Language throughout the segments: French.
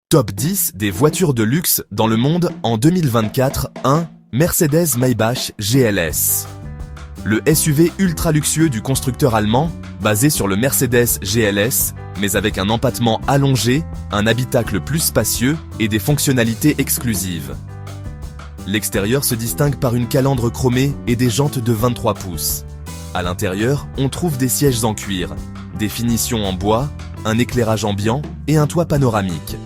Top 10 des voitures de luxe dans le monde en 2024. 1. Mercedes-Maybach GLS. Le SUV ultra luxueux du constructeur allemand, basé sur le Mercedes GLS, mais avec un empattement allongé, un habitacle plus spacieux et des fonctionnalités exclusives. L'extérieur se distingue par une calandre chromée et des jantes de 23 pouces. À l'intérieur, on trouve des sièges en cuir, des finitions en bois, un éclairage ambiant et un toit panoramique.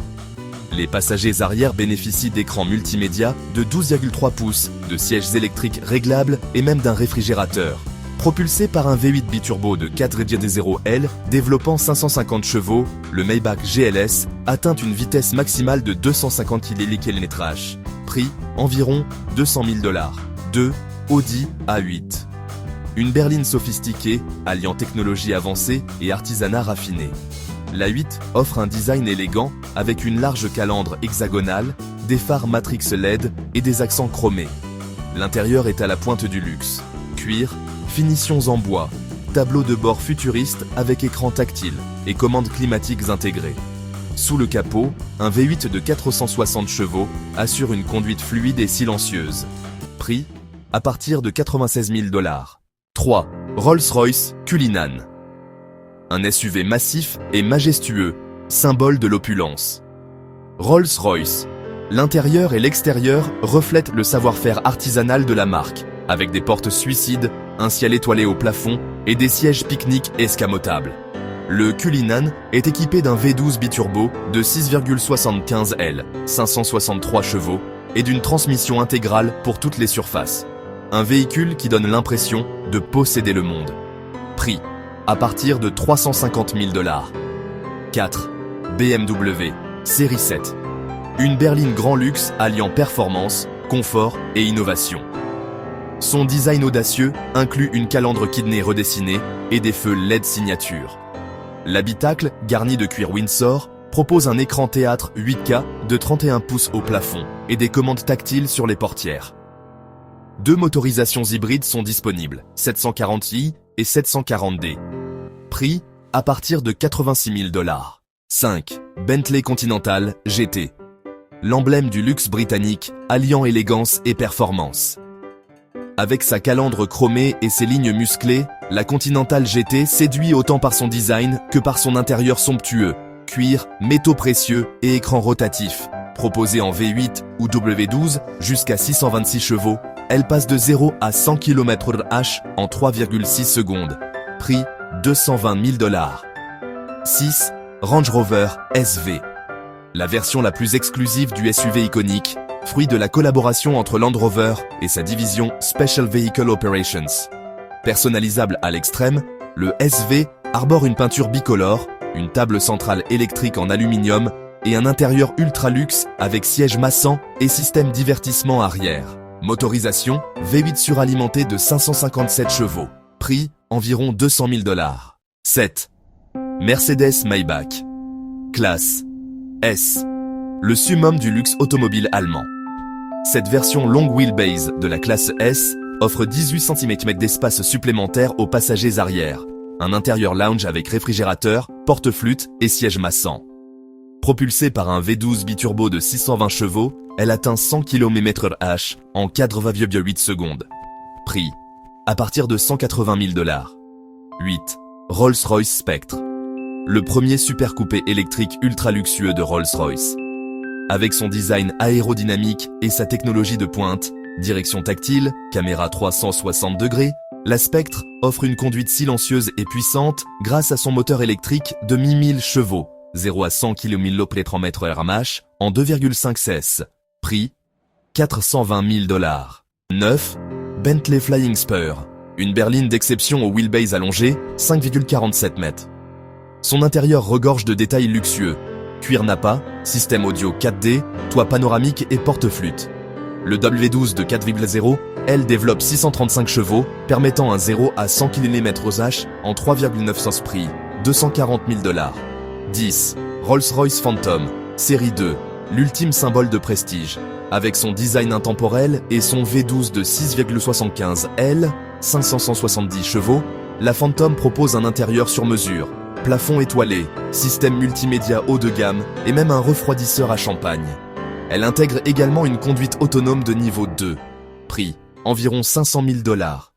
Les passagers arrière bénéficient d'écrans multimédia de 12,3 pouces, de sièges électriques réglables et même d'un réfrigérateur. Propulsé par un V8 biturbo de 4,0 L développant 550 chevaux, le Maybach GLS atteint une vitesse maximale de 250 km/h. Prix environ 200 000 $. 2. Audi A8. Une berline sophistiquée, alliant technologie avancée et artisanat raffiné. L'A8 offre un design élégant avec une large calandre hexagonale, des phares Matrix LED et des accents chromés. L'intérieur est à la pointe du luxe. Cuir, finitions en bois, tableau de bord futuriste avec écran tactile et commandes climatiques intégrées. Sous le capot, un V8 de 460 chevaux assure une conduite fluide et silencieuse. Prix à partir de 96 000 $. 3. Rolls-Royce Cullinan. Un SUV massif et majestueux, symbole de l'opulence. Rolls-Royce. L'intérieur et l'extérieur reflètent le savoir-faire artisanal de la marque, avec des portes suicides, un ciel étoilé au plafond et des sièges pique-nique escamotables. Le Cullinan est équipé d'un V12 biturbo de 6,75 L, 563 chevaux et d'une transmission intégrale pour toutes les surfaces. Un véhicule qui donne l'impression de posséder le monde. Prix à partir de 350 000 $. 4. BMW Série 7. Une berline grand luxe alliant performance, confort et innovation. Son design audacieux inclut une calandre kidney redessinée et des feux LED signature. L'habitacle, garni de cuir Windsor, propose un écran théâtre 8K de 31 pouces au plafond et des commandes tactiles sur les portières. Deux motorisations hybrides sont disponibles, 740i et 740D. Prix à partir de 86 000 $. 5. Bentley Continental GT. L'emblème du luxe britannique, alliant élégance et performance. Avec sa calandre chromée et ses lignes musclées, la Continental GT séduit autant par son design que par son intérieur somptueux, cuir, métaux précieux et écran rotatif. Proposée en V8 ou W12 jusqu'à 626 chevaux, elle passe de 0 à 100 km/h en 3,6 secondes. Prix 220 000 $. 6. Range Rover SV. La version la plus exclusive du SUV iconique, fruit de la collaboration entre Land Rover et sa division Special Vehicle Operations. Personnalisable à l'extrême, le SV arbore une peinture bicolore, une table centrale électrique en aluminium et un intérieur ultra luxe avec siège massant et système divertissement arrière. Motorisation, V8 suralimenté de 557 chevaux. Prix, environ 200 000 $. 7. Mercedes-Maybach. Classe S. Le summum du luxe automobile allemand. Cette version long wheelbase de la classe S offre 18 cm d'espace supplémentaire aux passagers arrière, un intérieur lounge avec réfrigérateur, porte-flûte et siège massant. Propulsée par un V12 biturbo de 620 chevaux, elle atteint 100 km/h en 4,8 secondes. Prix à partir de 180 000 $. 8. Rolls-Royce Spectre. Le premier super coupé électrique ultra luxueux de Rolls-Royce. Avec son design aérodynamique et sa technologie de pointe, direction tactile, caméra 360 degrés, la Spectre offre une conduite silencieuse et puissante grâce à son moteur électrique de 1000 chevaux, 0 à 100 km/h en 2,5 sens. Prix 420 000 $. 9. Bentley Flying Spur. Une berline d'exception au wheelbase allongé, 5,47 mètres. Son intérieur regorge de détails luxueux. Cuir Nappa, système audio 4D, toit panoramique et porte-flûte. Le W12 de 4,0 L développe 635 chevaux, permettant un 0 à 100 km/h en 3,9 sens. Prix 240 000 $. 10. Rolls-Royce Phantom, série 2, l'ultime symbole de prestige. Avec son design intemporel et son V12 de 6,75 L, 570 chevaux, la Phantom propose un intérieur sur mesure, Plafond étoilé, système multimédia haut de gamme et même un refroidisseur à champagne. Elle intègre également une conduite autonome de niveau 2. Prix, environ 500 000 $.